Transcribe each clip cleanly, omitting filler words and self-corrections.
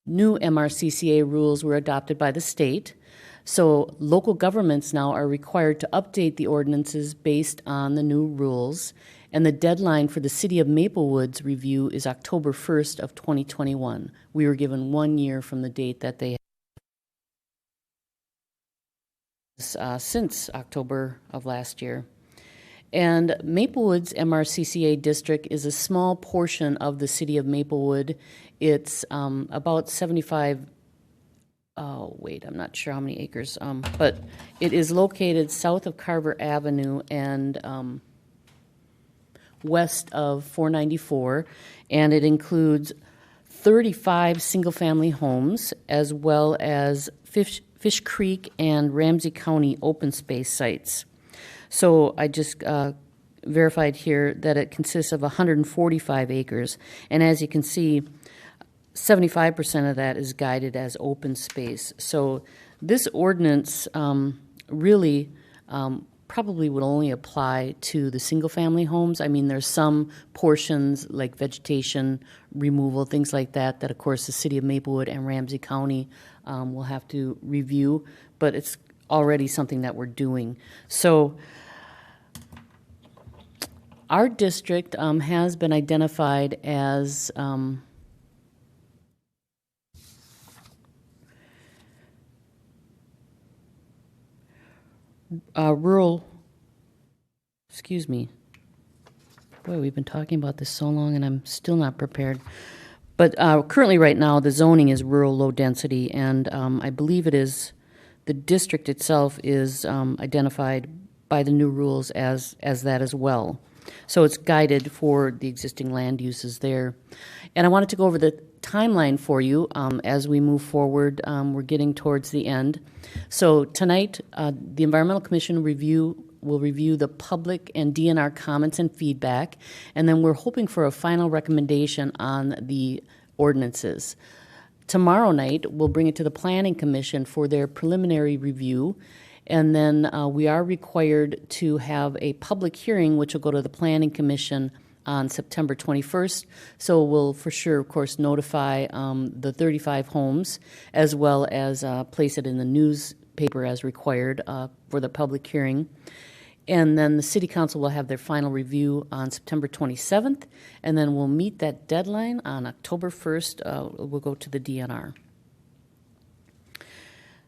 new MRCCA rules were adopted by the state. So local governments now are required to update the ordinances based on the new rules. And the deadline for the City of Maplewood's review is October 1st of 2021. We were given 1 year from the date that they since October of last year. And Maplewood's MRCCA district is a small portion of the City of Maplewood. It's about 75, I'm not sure how many acres, but it is located south of Carver Avenue and west of 494, and it includes 35 single-family homes as well as Fish Creek and Ramsey County open space sites. So I just verified here that it consists of 145 acres, and as you can see, 75% of that is guided as open space. So this ordinance really probably would only apply to the single-family homes. I mean, there's some portions like vegetation removal, things like that, that of course the City of Maplewood and Ramsey County will have to review, but it's already something that we're doing. So our district has been identified as rural, Boy, we've been talking about this so long and I'm still not prepared. But currently right now the zoning is rural low density, and I believe it is, the district itself is identified by the new rules as that as well. So it's guided for the existing land uses there. And I wanted to go over the timeline for you as we move forward. We're getting towards the end. So tonight, the Environmental Commission will review the public and DNR comments and feedback, and then we're hoping for a final recommendation on the ordinances. Tomorrow night, we'll bring it to the Planning Commission for their preliminary review, and then we are required to have a public hearing, which will go to the Planning Commission on September 21st. So we'll for sure, of course, notify the 35 homes, as well as place it in the newspaper as required for the public hearing. And then the City Council will have their final review on September 27th, and then we'll meet that deadline on October 1st. We'll go to the DNR.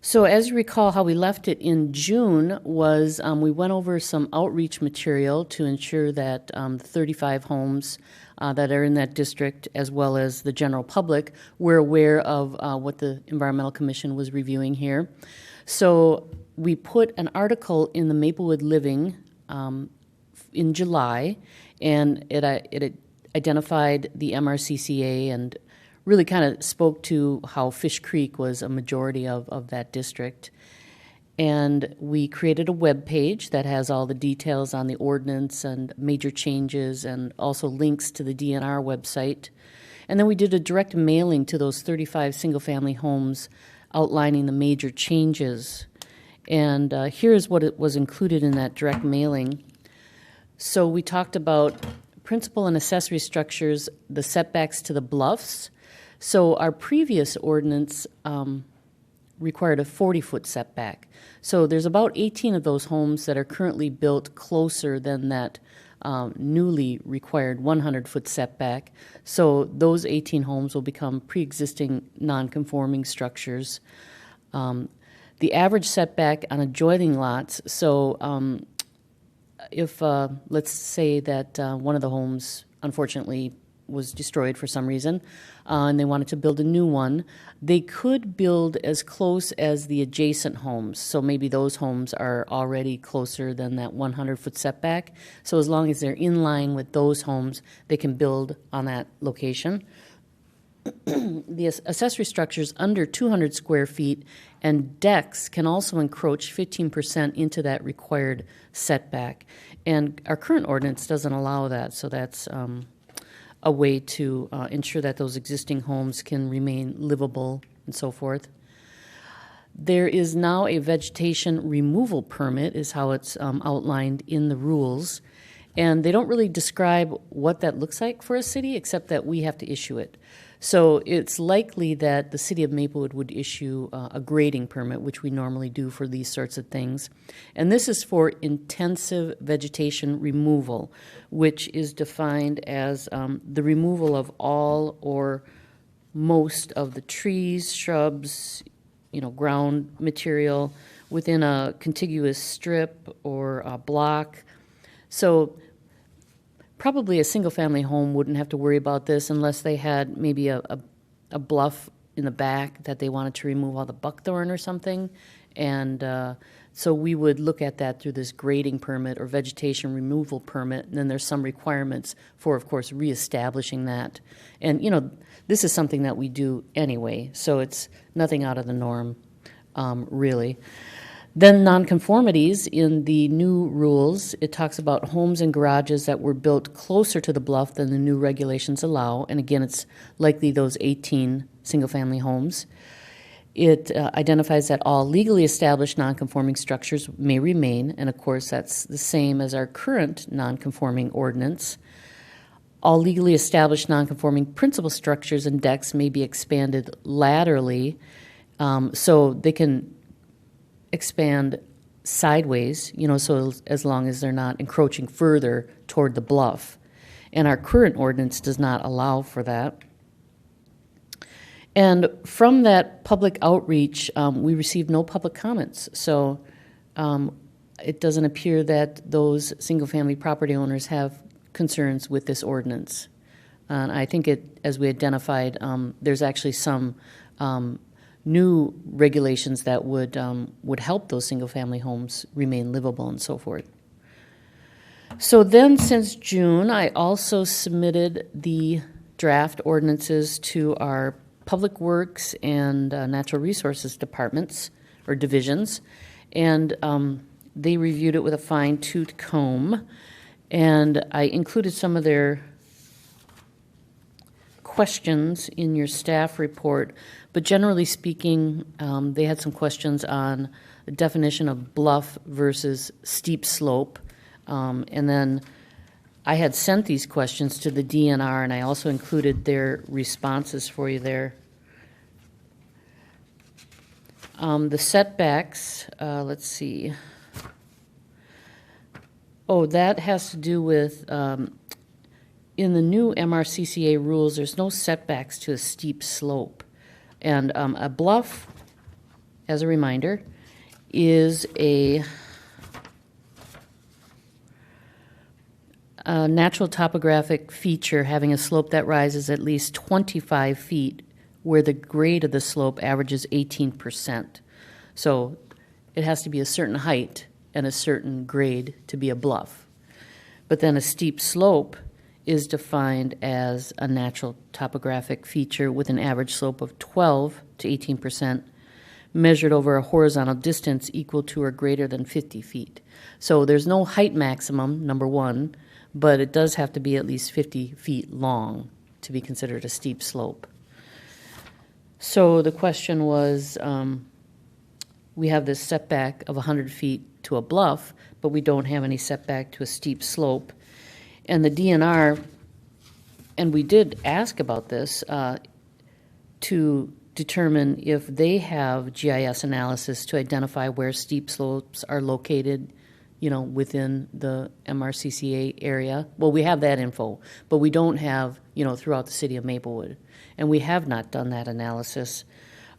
So as you recall, how we left it in June was we went over some outreach material to ensure that the 35 homes that are in that district, as well as the general public, were aware of what the Environmental Commission was reviewing here. So we put an article in the Maplewood Living in July, and it identified the MRCCA and really kind of spoke to how Fish Creek was a majority of that district. And we created a web page that has all the details on the ordinance and major changes, and also links to the DNR website. And then we did a direct mailing to those 35 single-family homes outlining the major changes. And here's what it was included in that direct mailing. So we talked about principal and accessory structures, the setbacks to the bluffs. So our previous ordinance required a 40-foot setback. So there's about 18 of those homes that are currently built closer than that newly required 100-foot setback. So those 18 homes will become pre-existing non-conforming structures. The average setback on adjoining lots, so if let's say that one of the homes unfortunately was destroyed for some reason, and they wanted to build a new one, they could build as close as the adjacent homes. So maybe those homes are already closer than that 100-foot setback. So as long as they're in line with those homes, they can build on that location. The accessory structures under 200 square feet and decks can also encroach 15% into that required setback. And our current ordinance doesn't allow that, so that's a way to ensure that those existing homes can remain livable and so forth. There is now a vegetation removal permit, is how it's outlined in the rules. And they don't really describe what that looks like for a city, except that we have to issue it. So it's likely that the city of Maplewood would issue a grading permit, which we normally do for these sorts of things. And this is for intensive vegetation removal, which is defined as the removal of all or most of the trees, shrubs, ground material within a contiguous strip or a block. So probably a single-family home wouldn't have to worry about this unless they had maybe a bluff in the back that they wanted to remove all the buckthorn or something. And so we would look at that through this grading permit or vegetation removal permit, and then there's some requirements for, of course, reestablishing that. And, this is something that we do anyway, so it's nothing out of the norm, really. Then nonconformities in the new rules, it talks about homes and garages that were built closer to the bluff than the new regulations allow. And again, it's likely those 18 single-family homes. It identifies that all legally established nonconforming structures may remain, and of course that's the same as our current nonconforming ordinance. All legally established nonconforming principal structures and decks may be expanded laterally, so they can expand sideways, so as long as they're not encroaching further toward the bluff. And our current ordinance does not allow for that. And from that public outreach, we received no public comments. So it doesn't appear that those single-family property owners have concerns with this ordinance. And I think as we identified, there's actually some new regulations that would help those single-family homes remain livable and so forth. So then since June, I also submitted the draft ordinances to our Public Works and Natural Resources departments or divisions, and they reviewed it with a fine-tooth comb, and I included some of their questions in your staff report, but generally speaking, they had some questions on the definition of bluff versus steep slope, and then I had sent these questions to the DNR, and I also included their responses for you there. The setbacks, let's see. Oh, that has to do with in the new MRCCA rules, there's no setbacks to a steep slope. And a bluff, as a reminder, is a natural topographic feature having a slope that rises at least 25 feet where the grade of the slope averages 18%. So it has to be a certain height and a certain grade to be a bluff. But then a steep slope is defined as a natural topographic feature with an average slope of 12 to 18% measured over a horizontal distance equal to or greater than 50 feet. So there's no height maximum, number one, but it does have to be at least 50 feet long to be considered a steep slope. So the question was, we have this setback of 100 feet to a bluff, but we don't have any setback to a steep slope. And the DNR, and we did ask about this, to determine if they have GIS analysis to identify where steep slopes are located, within the MRCCA area. Well, we have that info, but we don't have, throughout the city of Maplewood. And we have not done that analysis.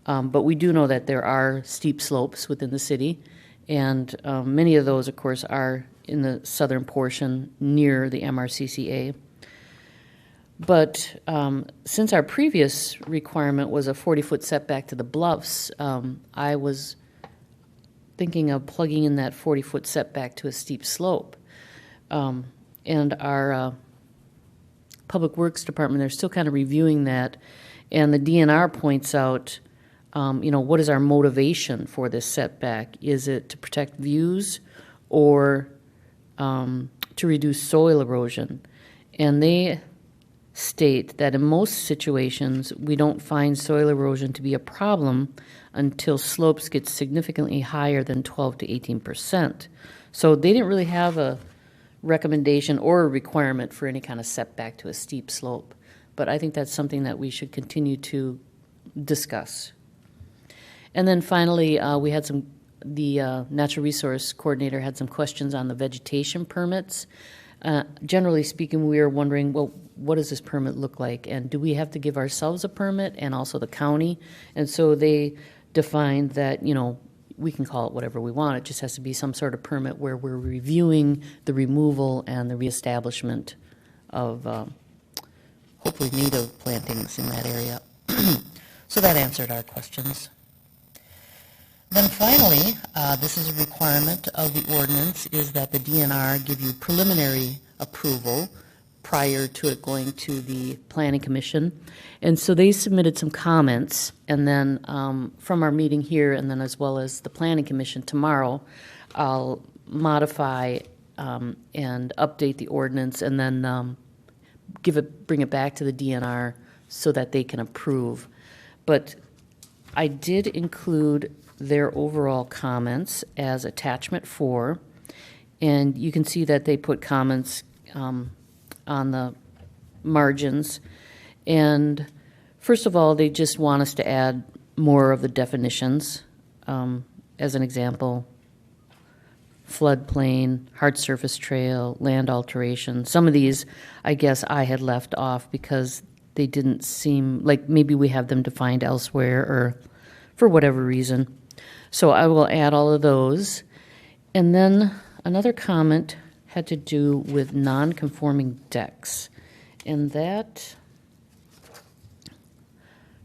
But we do know that there are steep slopes within the city, and many of those, of course, are in the southern portion near the MRCCA. But since our previous requirement was a 40-foot setback to the bluffs, I was thinking of plugging in that 40-foot setback to a steep slope. And our Public Works Department, they're still kind of reviewing that, and the DNR points out, what is our motivation for this setback? Is it to protect views or to reduce soil erosion? And they state that in most situations, we don't find soil erosion to be a problem until slopes get significantly higher than 12 to 18%. So they didn't really have a recommendation or a requirement for any kind of setback to a steep slope. But I think that's something that we should continue to discuss. And then finally, we had the natural resource coordinator had some questions on the vegetation permits. Generally speaking, we are wondering, well, what does this permit look like? And do we have to give ourselves a permit and also the county? And so they defined that, we can call it whatever we want. It just has to be some sort of permit where we're reviewing the removal and the reestablishment of hopefully native plantings in that area. So that answered our questions. Then finally, this is a requirement of the ordinance, is that the DNR give you preliminary approval prior to it going to the Planning Commission. And so they submitted some comments, and then from our meeting here, and then as well as the Planning Commission tomorrow, I'll modify and update the ordinance, and then bring it back to the DNR so that they can approve. But I did include their overall comments as attachment 4, and you can see that they put comments on the margins. And first of all, they just want us to add more of the definitions. As an example, floodplain, hard surface trail, land alteration. Some of these, I guess, I had left off because they didn't seem like maybe we have them defined elsewhere or for whatever reason. So I will add all of those. And then another comment had to do with non-conforming decks. And that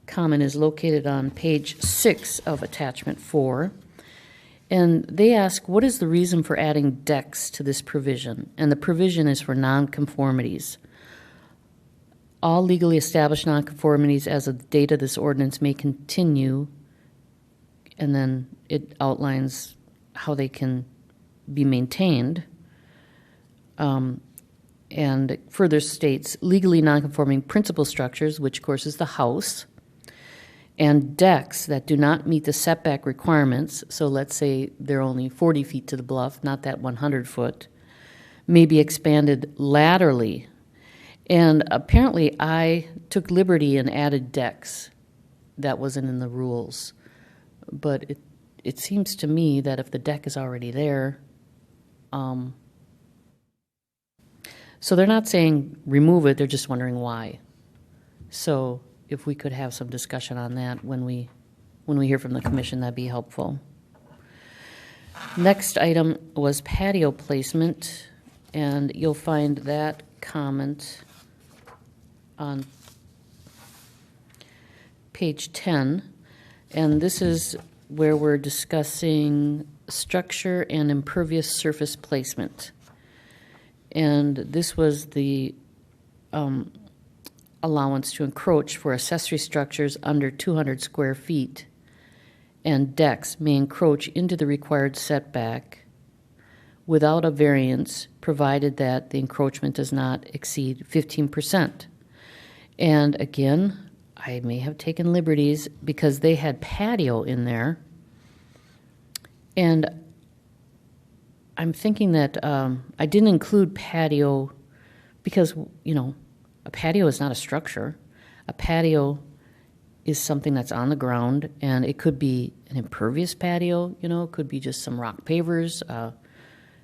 comment is located on page 6 of attachment 4. And they ask, what is the reason for adding decks to this provision? And the provision is for nonconformities. All legally established nonconformities as of the date of this ordinance may continue, and then it outlines how they can be maintained. And further states, legally nonconforming principal structures, which of course is the house, and decks that do not meet the setback requirements, so let's say they're only 40 feet to the bluff, not that 100 foot, may be expanded laterally. And apparently I took liberty and added decks. That wasn't in the rules. But it seems to me that if the deck is already there, so they're not saying remove it, they're just wondering why. So if we could have some discussion on that when we hear from the commission, that'd be helpful. Next item was patio placement, and you'll find that comment on page 10. And this is where we're discussing structure and impervious surface placement. And this was the allowance to encroach for accessory structures under 200 square feet, and decks may encroach into the required setback without a variance, provided that the encroachment does not exceed 15%. And again, I may have taken liberties because they had patio in there. And I'm thinking that I didn't include patio because, a patio is not a structure. A patio is something that's on the ground, and it could be an impervious patio, it could be just some rock pavers,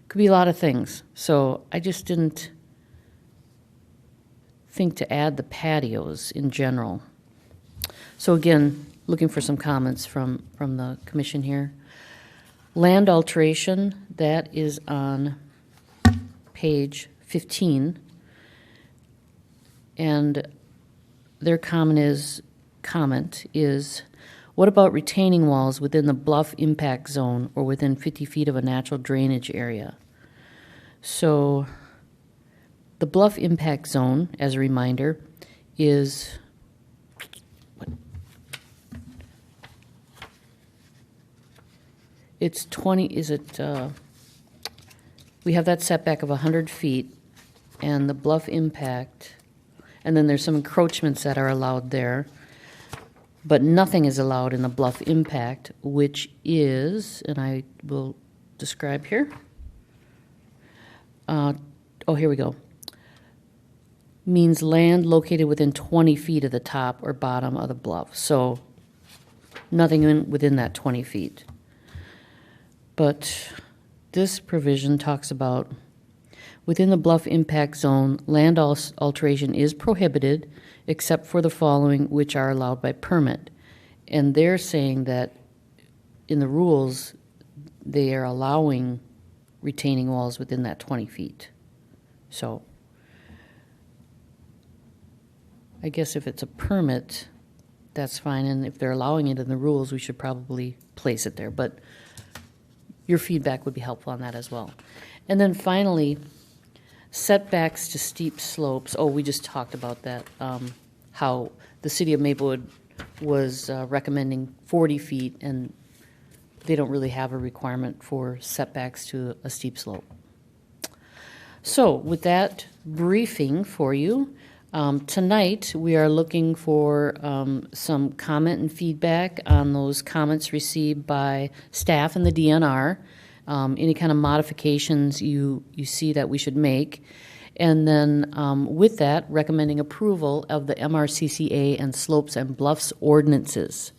could be a lot of things. So I just didn't think to add the patios in general. So again, looking for some comments from the commission here. Land alteration, that is on page 15. And their comment is, what about retaining walls within the bluff impact zone or within 50 feet of a natural drainage area? So the bluff impact zone, as a reminder, is it's 20, we have that setback of 100 feet, and the bluff impact, and then there's some encroachments that are allowed there, but nothing is allowed in the bluff impact, which is, and I will describe here, oh, here we go. Means land located within 20 feet of the top or bottom of the bluff. So nothing within that 20 feet. But this provision talks about within the bluff impact zone, land alteration is prohibited except for the following, which are allowed by permit. And they're saying that in the rules, they are allowing retaining walls within that 20 feet. So I guess if it's a permit, that's fine. And if they're allowing it in the rules, we should probably place it there. But your feedback would be helpful on that as well. And then finally, setbacks to steep slopes. Oh, we just talked about that, how the city of Maplewood was recommending 40 feet, and they don't really have a requirement for setbacks to a steep slope. So with that briefing for you, tonight we are looking for some comment and feedback on those comments received by staff and the DNR, any kind of modifications you see that we should make. And then with that, recommending approval of the MRCCA and slopes and bluffs ordinances.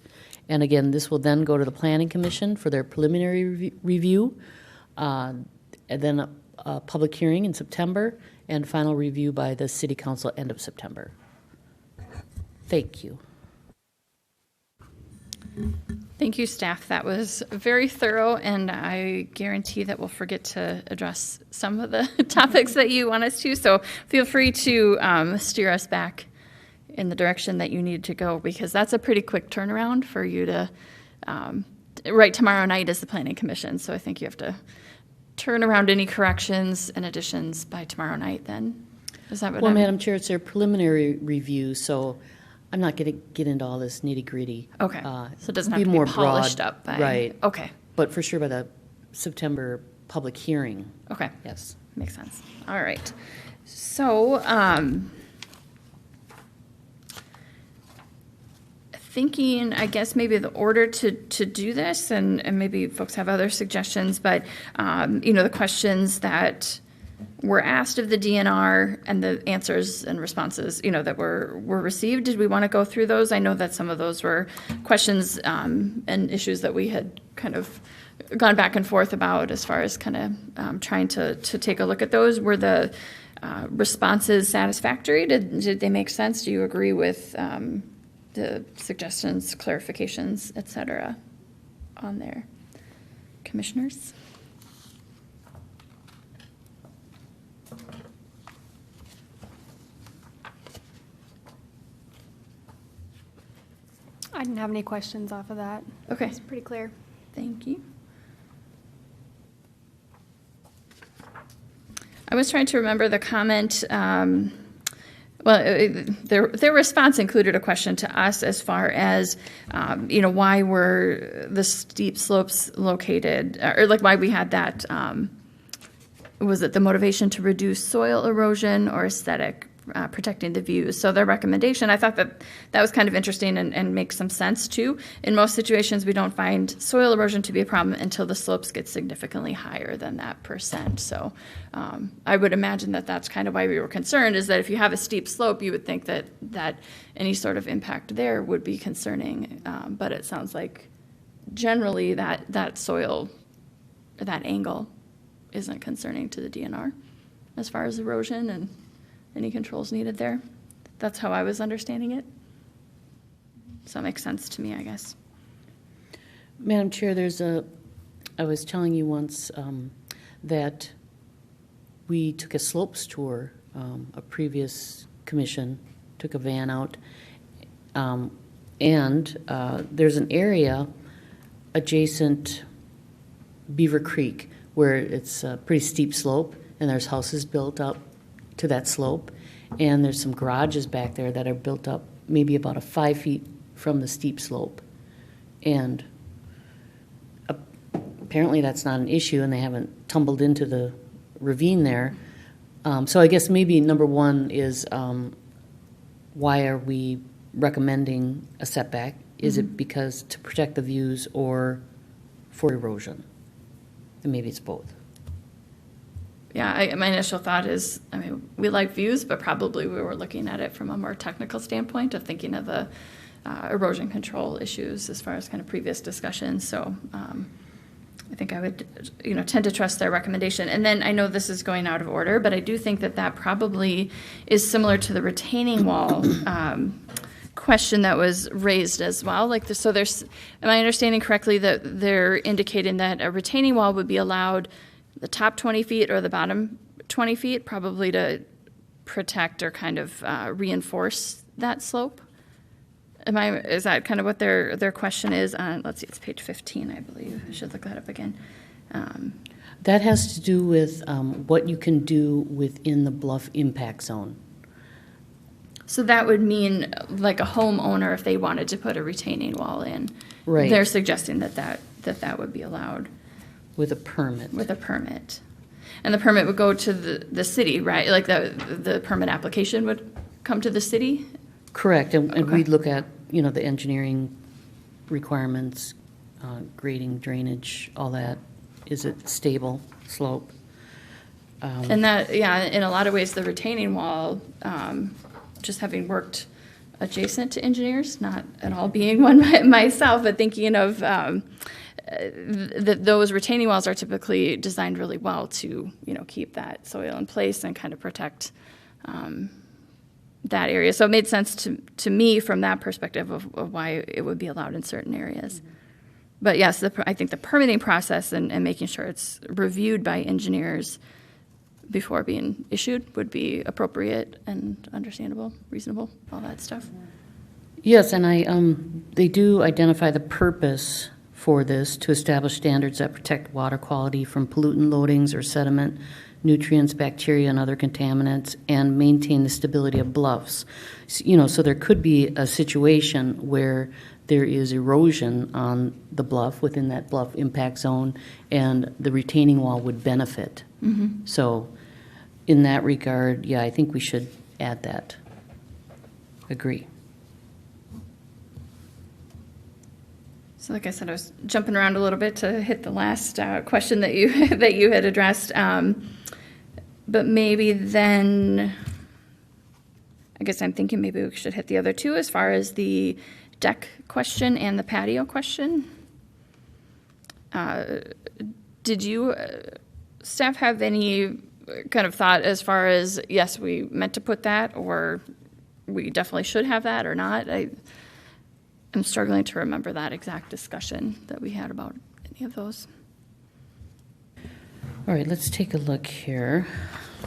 And again, this will then go to the Planning Commission for their preliminary review, and then a public hearing in September, and final review by the City Council end of September. Thank you. Thank you, staff. That was very thorough, and I guarantee that we'll forget to address some of the topics that you want us to, so feel free to steer us back in the direction that you need to go, because that's a pretty quick turnaround for you to, right, tomorrow night is the Planning Commission, so I think you have to turn around any corrections and additions by tomorrow night then. Is that what Well, Madam Chair, it's their preliminary review, so I'm not going to get into all this nitty-gritty. Okay, so it doesn't have to be more polished broad, up by... Right. Okay. But for sure by the September public hearing. Okay. Yes. Makes sense. All right. So, thinking, I guess, maybe the order to do this, and maybe folks have other suggestions, but, the questions that were asked of the DNR and the answers and responses, that were received, did we want to go through those? I know that some of those were questions and issues that we had kind of gone back and forth about as far as kind of trying to take a look at those. Were the responses satisfactory? Did they make sense? Do you agree with the suggestions, clarifications, et cetera, on there? Commissioners? I didn't have any questions off of that. Okay. It's pretty clear. Thank you. I was trying to remember the comment. Their response included a question to us as far as, why were the steep slopes located, or like why we had that, was it the motivation to reduce soil erosion or aesthetic, protecting the views? So their recommendation, I thought that was kind of interesting and makes some sense too. In most situations, we don't find soil erosion to be a problem until the slopes get significantly higher than that %. So I would imagine that that's kind of why we were concerned, is that if you have a steep slope, you would think that any sort of impact there would be concerning. But it sounds like generally that soil, or that angle, isn't concerning to the DNR as far as erosion and any controls needed there. That's how I was understanding it. So it makes sense to me, I guess. Madam Chair, I was telling you once that we took a slopes tour, a previous commission took a van out, and there's an area adjacent Beaver Creek where it's a pretty steep slope, and there's houses built up to that slope, and there's some garages back there that are built up maybe about 5 feet from the steep slope, and apparently that's not an issue, and they haven't tumbled into the ravine there. So I guess maybe number one is why are we recommending a setback? Is it because to protect the views or for erosion? And maybe it's both. yeah, my initial thought is, I mean, we like views, but probably we were looking at it from a more technical standpoint of thinking of the erosion control issues as far as kind of previous discussions. So I think I would, tend to trust their recommendation. And then I know this is going out of order, but I do think that that probably is similar to the retaining wall question that was raised as well. So there's, am I understanding correctly that they're indicating that a retaining wall would be allowed the top 20 feet or the bottom 20 feet, probably to protect or kind of reinforce that slope? Is that kind of what their question is? Let's see, it's page 15, I believe. I should look that up again. That has to do with what you can do within the bluff impact zone. So that would mean like a homeowner, if they wanted to put a retaining wall in, Right. they're suggesting that would be allowed. With a permit. With a permit. And the permit would go to the city, right? Like the permit application would come to the city? Correct, and Okay. we'd look at, the engineering requirements, grading, drainage, all that. Is it stable slope? And that, yeah, in a lot of ways, the retaining wall, just having worked adjacent to engineers, not at all being one myself, but thinking of those retaining walls are typically designed really well to, keep that soil in place and kind of protect that area. So it made sense to me from that perspective of why it would be allowed in certain areas. Mm-hmm. But yes, I think the permitting process and making sure it's reviewed by engineers before being issued would be appropriate and understandable, reasonable, all that stuff. Yes, and they do identify the purpose for this to establish standards that protect water quality from pollutant loadings or sediment, nutrients, bacteria, and other contaminants, and maintain the stability of bluffs. So there could be a situation where there is erosion on the bluff within that bluff impact zone, and the retaining wall would benefit. Mm-hmm. So in that regard, yeah, I think we should add that. Agree. So like I said, I was jumping around a little bit to hit the last question that you had addressed. But maybe then, I guess I'm thinking maybe we should hit the other two as far as the deck question and the patio question. Did you, staff, have any kind of thought as far as, yes, we meant to put that, or we definitely should have that or not? I'm struggling to remember that exact discussion that we had about any of those. All right, let's take a look here.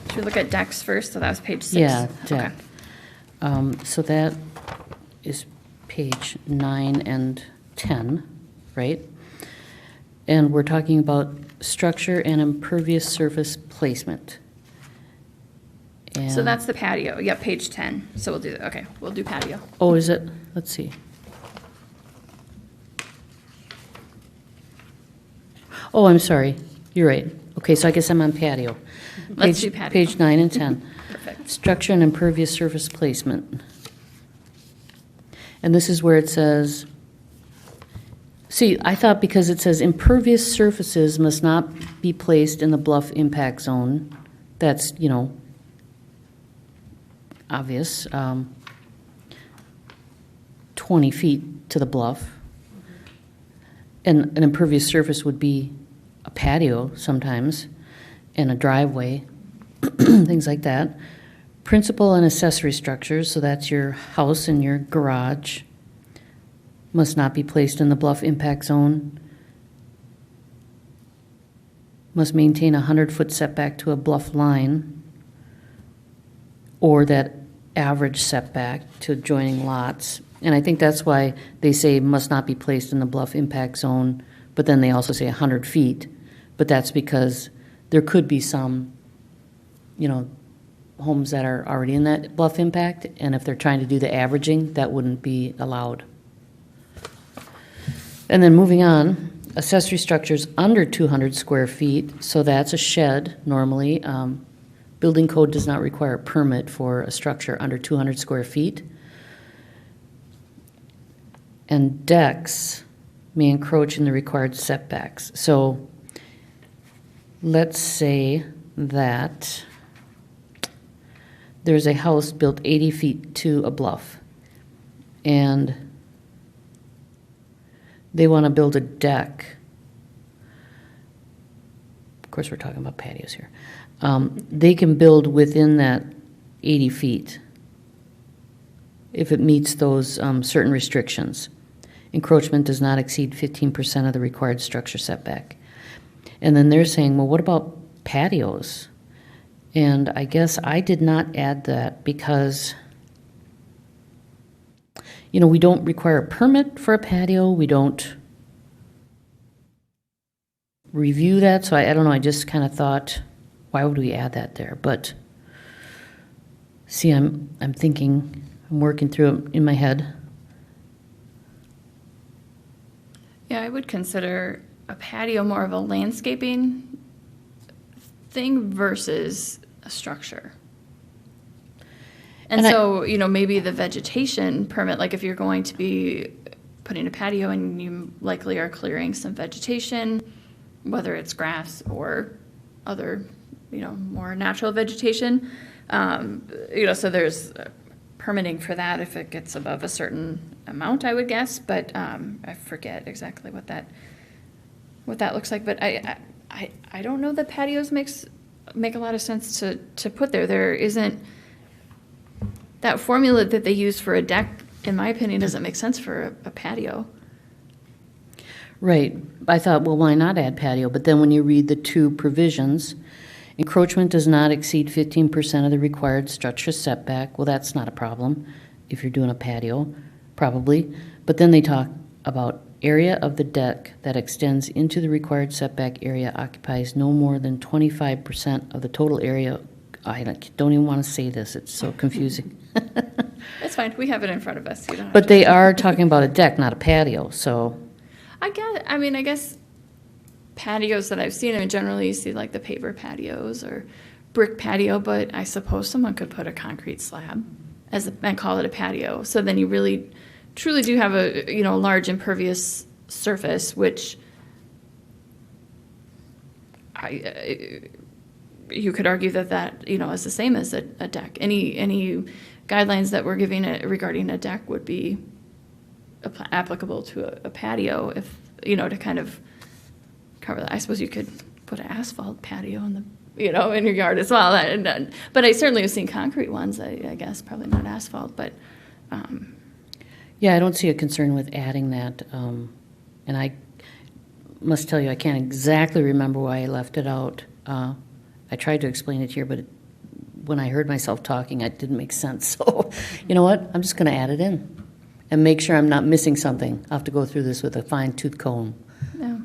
Should we look at decks first? So that was page 6. Yeah, deck. Okay. So that is page 9 and 10, right? And we're talking about structure and impervious surface placement. And So that's the patio. Yep, page 10. So we'll do, okay, we'll do patio. Oh, is it? Let's see. Oh, I'm sorry. You're right. Okay, so I guess I'm on patio. Let's do patio. Page 9 and 10. Perfect. Structure and impervious surface placement. And this is where it says, see, I thought because it says impervious surfaces must not be placed in the bluff impact zone. That's, obvious. 20 feet to the bluff. And an impervious surface would be a patio sometimes, and a driveway, things like that. Principal and accessory structures, so that's your house and your garage, must not be placed in the bluff impact zone. Must maintain a 100-foot setback to a bluff line, or that average setback to adjoining lots. And I think that's why they say must not be placed in the bluff impact zone, but then they also say 100 feet. But that's because there could be some, homes that are already in that bluff impact, and if they're trying to do the averaging, that wouldn't be allowed. And then moving on, accessory structures under 200 square feet, so that's a shed normally. Building code does not require a permit for a structure under 200 square feet. And decks may encroach in the required setbacks. So let's say that there's a house built 80 feet to a bluff, and they want to build a deck. Of course, we're talking about patios here. They can build within that 80 feet if it meets those certain restrictions. Encroachment does not exceed 15% of the required structure setback. And then they're saying, well, what about patios? And I guess I did not add that because, you know, we don't require a permit for a patio. We don't review that. So I don't know. I just kind of thought, why would we add that there? But see, I'm thinking, I'm working through it in my head. Yeah, I would consider a patio more of a landscaping thing versus a structure. And so, you know, maybe the vegetation permit, like if you're going to be putting a patio and you likely are clearing some vegetation, whether it's grass or other, you know, more natural vegetation, you know, so there's permitting for that if it gets above a certain amount, I would guess, but I forget exactly what that looks like. But I don't know that patios make a lot of sense to put there. There isn't that formula that they use for a deck, in my opinion, doesn't make sense for a patio. Right. I thought, well, why not add patio? But then when you read the two provisions, encroachment does not exceed 15% of the required structure setback. Well, that's not a problem if you're doing a patio, probably. But then they talk about area of the deck that extends into the required setback area occupies no more than 25% of the total area. I don't even want to say this. It's so confusing. It's fine. We have it in front of us. You don't have But to. they are talking about a deck, not a patio, so. I guess patios that I've seen, I mean, generally you see like the paver patios or brick patio, but I suppose someone could put a concrete slab and call it a patio. So then you really, truly do have a, you know, large impervious surface, which you could argue that, you know, is the same as a deck. Any guidelines that we're giving it regarding a deck would be applicable to a patio, if, you know, to kind of cover that. I suppose you could put an asphalt patio in your yard as well. But I certainly have seen concrete ones, I guess, probably not asphalt, but. Yeah, I don't see a concern with adding that. And I must tell you, I can't exactly remember why I left it out. I tried to explain it here, but when I heard myself talking, it didn't make sense. So, you know what? I'm just going to add it in and make sure I'm not missing something. I'll have to go through this with a fine-tooth comb. Yeah.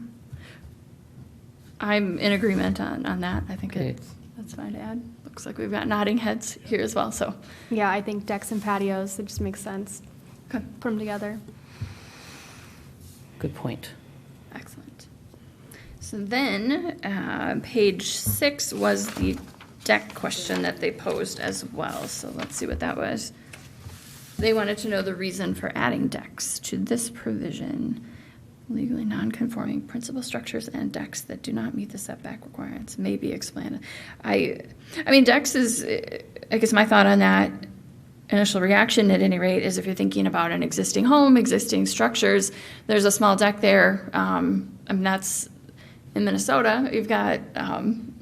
I'm in agreement on that. I think Okay. that's fine to add. Looks like we've got nodding heads here as well, so. Yeah, I think decks and patios, it just makes sense. Okay. Put them together. Good point. Excellent. So then, page 6 was the deck question that they posed as well. So let's see what that was. They wanted to know the reason for adding decks to this provision. Legally non-conforming principal structures and decks that do not meet the setback requirements may be explained. I mean, decks is, I guess my thought on that initial reaction at any rate is if you're thinking about an existing home, existing structures, there's a small deck there. I mean, that's in Minnesota. You've got,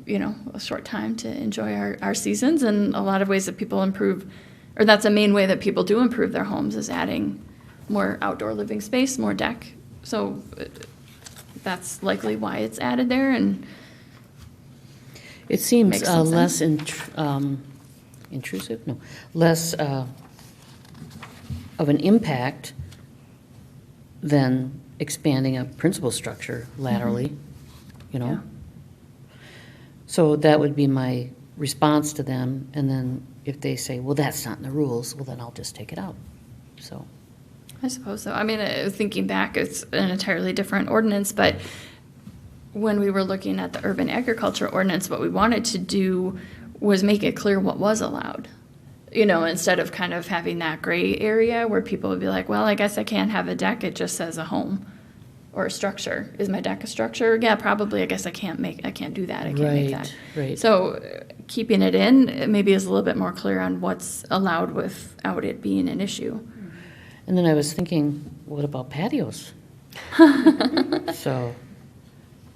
you know, a short time to enjoy our seasons, and a lot of ways that people improve, or that's a main way that people do improve their homes, is adding more outdoor living space, more deck. So that's likely why it's added there, and It seems Makes some less intrusive, no, less of an impact than expanding a principal structure laterally, you know? Yeah. So that would be my response to them, and then if they say, well, that's not in the rules, well, then I'll just take it out, so. I suppose so. I mean, thinking back, it's an entirely different ordinance, but when we were looking at the urban agriculture ordinance, what we wanted to do was make it clear what was allowed. You know, instead of kind of having that gray area where people would be like, well, I guess I can't have a deck, it just says a home. or a structure. Is my deck a structure? Yeah, probably. I guess I can't do that. I can't make that. Right. So keeping it in maybe is a little bit more clear on what's allowed without it being an issue. And then I was thinking, what about patios? So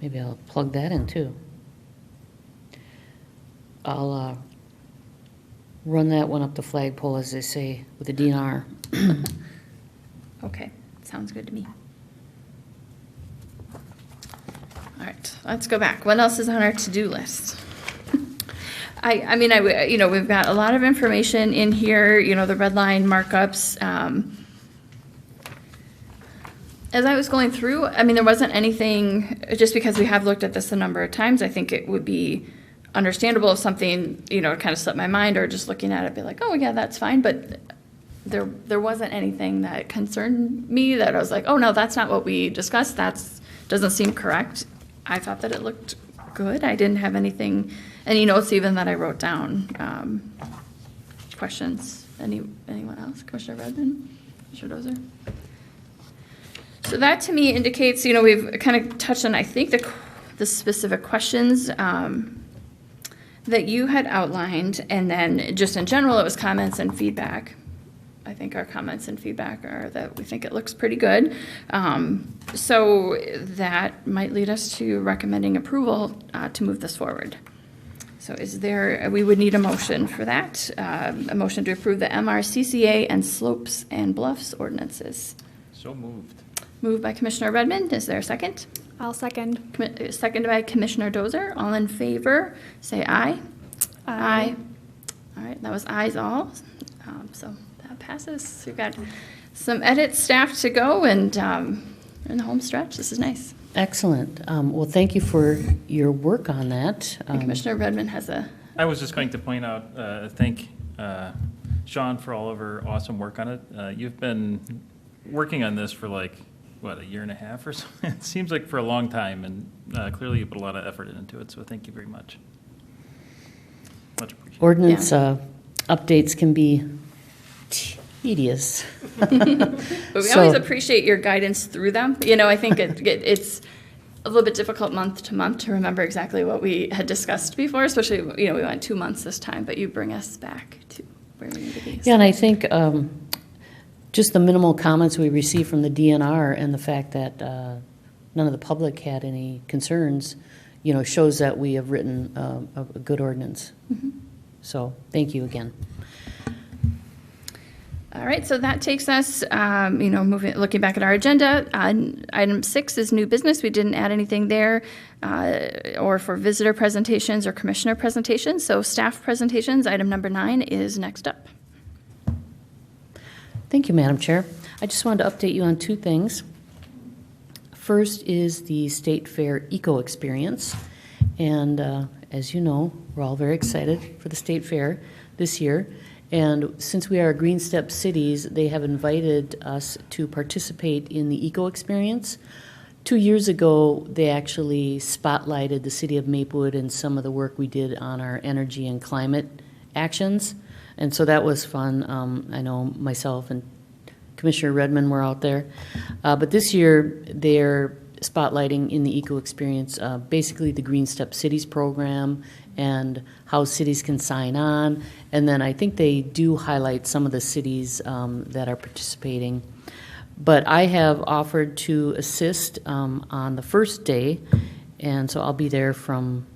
maybe I'll plug that in too. I'll run that one up the flagpole, as they say, with the DNR. Okay, sounds good to me. All right, let's go back. What else is on our to-do list? We've got a lot of information in here, the red line markups. As I was going through, there wasn't anything, just because we have looked at this a number of times, I think it would be understandable if something, kind of slipped my mind, or just looking at it, be like, oh yeah, that's fine. But there wasn't anything that concerned me that I was like, oh no, that's not what we discussed. Doesn't seem correct. I thought that it looked good. I didn't have anything, any notes even that I wrote down. Questions? Anyone else? Commissioner Redmond? Commissioner Dozer? So that to me indicates, we've kind of touched on, I think, the specific questions that you had outlined, and then just in general, it was comments and feedback. I think our comments and feedback are that we think it looks pretty good. So that might lead us to recommending approval to move this forward. So we would need a motion for that, a motion to approve the MRCCA and slopes and bluffs ordinances. So moved. Moved by Commissioner Redmond. Is there a second? I'll second. Seconded by Commissioner Dozer. All in favor, say aye. Aye. All right, that was ayes all. So that passes. We've got some edit staff to go, and in the home stretch. This is nice. Excellent. Well, thank you for your work on that. And Commissioner Redmond has a... I was just going to point out, thank Sean for all of her awesome work on it. You've been working on this for a year and a half or so? It seems like for a long time, and clearly you put a lot of effort into it, so thank you very much. Much appreciated. Ordinance updates can be tedious. But we always appreciate your guidance through them. I think it's a little bit difficult month to month to remember exactly what we had discussed before, especially, we went 2 months this time, but you bring us back to where we need to be. Yeah, and I think just the minimal comments we received from the DNR and the fact that none of the public had any concerns, shows that we have written a good ordinance. Mm-hmm. So thank you again. All right, so that takes us, looking back at our agenda. Item 6 is new business. We didn't add anything there, or for visitor presentations or commissioner presentations. So staff presentations, item number 9 is next up. Thank you, Madam Chair. I just wanted to update you on 2 things. First is the State Fair Eco Experience. And as you know, we're all very excited for the State Fair this year. And since we are Green Step cities, they have invited us to participate in the Eco Experience. 2 years ago, they actually spotlighted the city of Maplewood and some of the work we did on our energy and climate actions. And so that was fun. I know myself and Commissioner Redmond were out there. But this year, they're spotlighting in the Eco Experience basically the Green Step Cities program and how cities can sign on. And then I think they do highlight some of the cities that are participating. But I have offered to assist on the first day, and so I'll be there from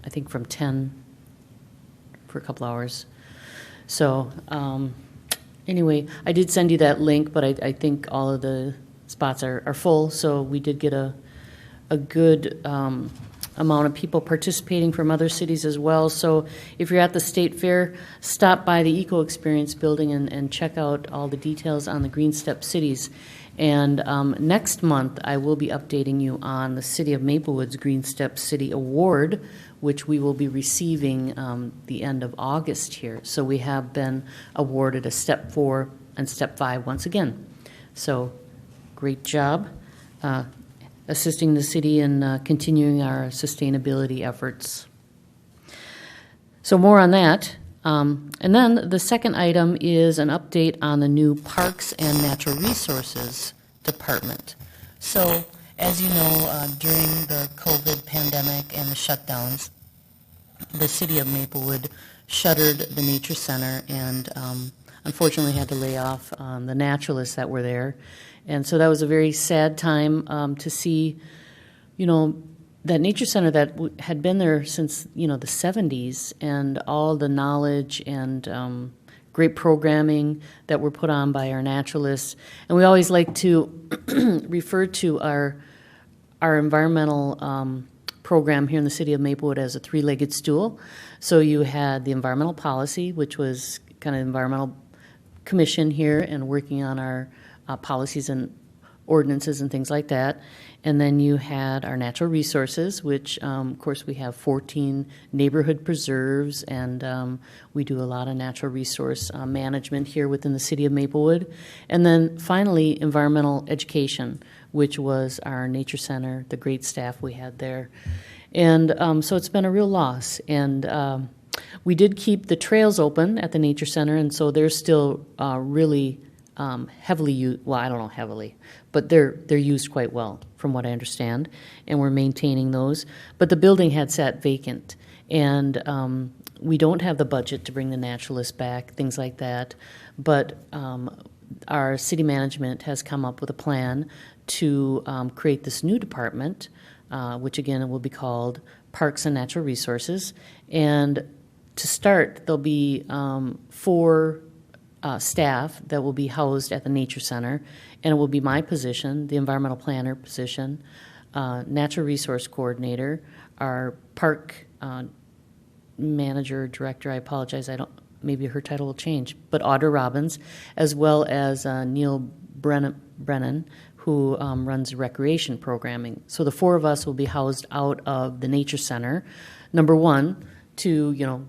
10 for a couple hours. So anyway, I did send you that link, but I think all of the spots are full, so we did get a good amount of people participating from other cities as well. So if you're at the State Fair, stop by the Eco Experience building and check out all the details on the Green Step cities. And next month, I will be updating you on the City of Maplewood's Green Step City Award, which we will be receiving the end of August here. So we have been awarded a Step 4 and Step 5 once again. So great job assisting the city in continuing our sustainability efforts. So more on that. And then the second item is an update on the new Parks and Natural Resources Department. So, as you know, during the COVID pandemic and the shutdowns, the city of Maplewood shuttered the Nature Center and unfortunately had to lay off the naturalists that were there. And so that was a very sad time to see, you know, that Nature Center that had been there since, you know, the 70s, and all the knowledge and great programming that were put on by our naturalists. And we always like to refer to our environmental program here in the city of Maplewood as a three-legged stool. So you had the environmental policy, which was kind of environmental commission here and working on our policies and ordinances and things like that. And then you had our natural resources, which, of course, we have 14 neighborhood preserves, and we do a lot of natural resource management here within the city of Maplewood. And then finally, environmental education, which was our nature center, the great staff we had there. And so it's been a real loss. And we did keep the trails open at the nature center, and so they're still really heavily used. Well, I don't know heavily, but they're used quite well, from what I understand, and we're maintaining those. But the building had sat vacant, and we don't have the budget to bring the naturalists back, things like that. But our city management has come up with a plan to create this new department, which again will be called Parks and Natural Resources. And to start, there'll be 4 staff that will be housed at the Nature Center, and it will be my position, the environmental planner position, natural resource coordinator, our park manager, director, I apologize, maybe her title will change, but Audra Robbins, as well as Neil Brennan, who runs recreation programming. So the 4 of us will be housed out of the Nature Center. Number 1, to, you know,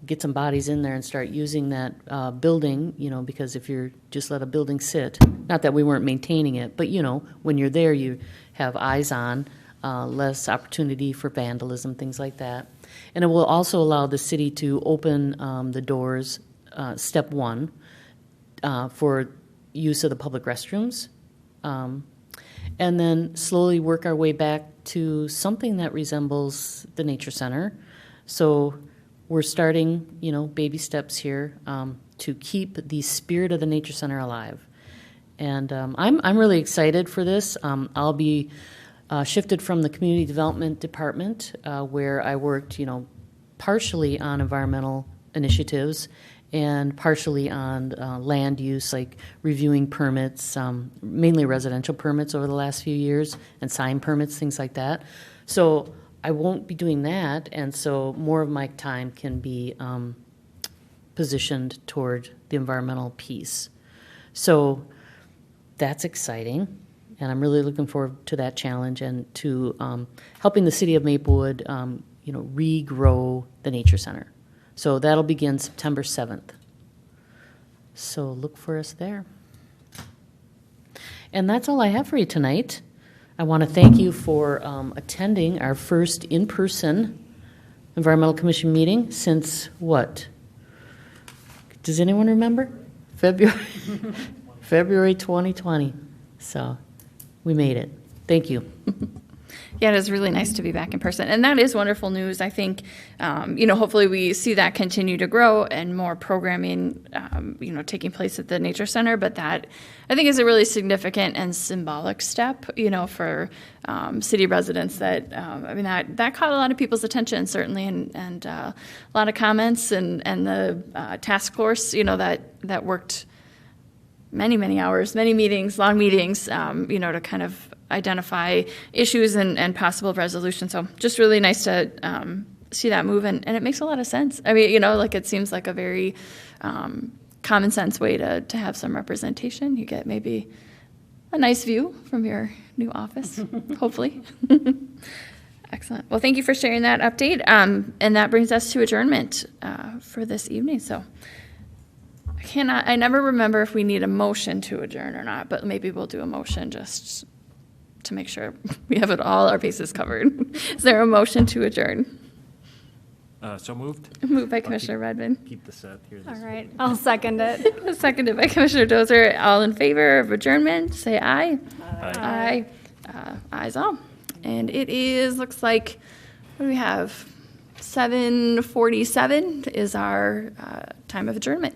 get some bodies in there and start using that building, you know, because if you're just let a building sit, not that we weren't maintaining it, but, you know, when you're there, you have eyes on, less opportunity for vandalism, things like that. And it will also allow the city to open the doors, step 1, for use of the public restrooms, and then slowly work our way back to something that resembles the Nature Center. So we're starting, you know, baby steps here to keep the spirit of the Nature Center alive. And I'm really excited for this. I'll be shifted from the Community Development Department, where I worked, you know, partially on environmental initiatives and partially on land use, like reviewing permits, mainly residential permits over the last few years, and sign permits, things like that. So I won't be doing that, and so more of my time can be positioned toward the environmental piece. So that's exciting, and I'm really looking forward to that challenge and to helping the city of Maplewood, you know, regrow the Nature Center. So that'll begin September 7th. So look for us there. And that's all I have for you tonight. I want to thank you for attending our first in-person Environmental Commission meeting since what? Does anyone remember? February 2020. So we made it. Thank you. Yeah, it is really nice to be back in person. And that is wonderful news. I think, you know, hopefully we see that continue to grow and more programming, you know, taking place at the Nature Center. But that, I think, is a really significant and symbolic step, you know, for city residents that, I mean, that caught a lot of people's attention, certainly, and a lot of comments and the task force, you know, that worked many hours, many meetings, long meetings, you know, to kind of identify issues and possible resolution. So just really nice to see that move, and it makes a lot of sense. I mean, you know, like it seems like a very common sense way to have some representation. You get maybe a nice view from your new office, hopefully. Excellent. Well, thank you for sharing that update. And that brings us to adjournment for this evening. So I never remember if we need a motion to adjourn or not, but maybe we'll do a motion just to make sure we have all our bases covered. Is there a motion to adjourn? So moved. Moved by Commissioner Redmond. Keep the set here. All right, I'll second it. Seconded by Commissioner Dozer. All in favor of adjournment, say aye. Aye. Aye. Ayes all. And it is, looks like, what do we have? 7:47 is our time of adjournment.